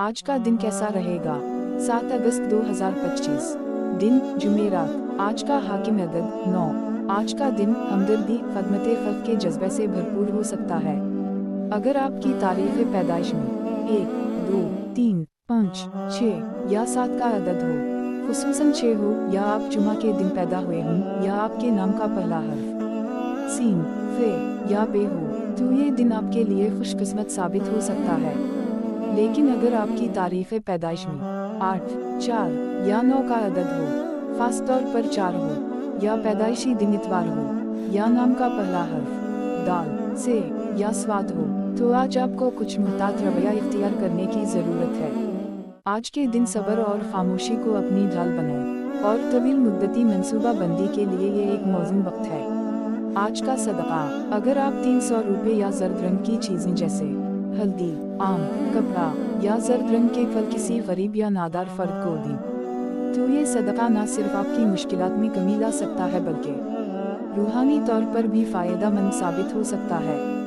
आज का दिन कैसा रहेगा? 7 अगस्त 2025 दिन जुमेरात। आज का हाकिम अदद 9। आज का दिन हमदर्दी खदमत खल्क के जज्बे से भरपूर हो सकता है। अगर आपकी तारीख पैदाइश में 1, 2, 3, 5, 6 या 7 का अदद हो, खुसूसन 6 हो, या आप जुमा के दिन पैदा हुए हों, या आपके नाम का पहला हर्फ सीन, फे या बे हो, तो ये दिन आपके लिए खुशकिस्मत साबित हो सकता है। लेकिन अगर आपकी तारीख पैदाइश में 8, 4 या 9 का अदद हो, खास तौर पर 4 हो, या पैदाइशी दिन इतवार हो, या नाम का पहला हर्फ दाल, से या स्वाद हो, तो आज आपको कुछ मुहतात रवैया इख्तियार करने की ज़रूरत है। आज के दिन सब्र और खामोशी को अपनी ढाल बनाएं, और तवील मुद्दती मंसूबा बंदी के लिए ये एक मौज़ून वक्त है। आज का सदका, अगर आप 300 रुपये या जर्द रंग की चीज़ें जैसे हल्दी, आम, कपड़ा या जर्द रंग के फल किसी गरीब या नादार फर्द को दें, तो ये सदका न सिर्फ आपकी मुश्किलात में कमी ला सकता है, बल्कि रूहानी तौर पर भी फ़ायदेमंद साबित हो सकता है।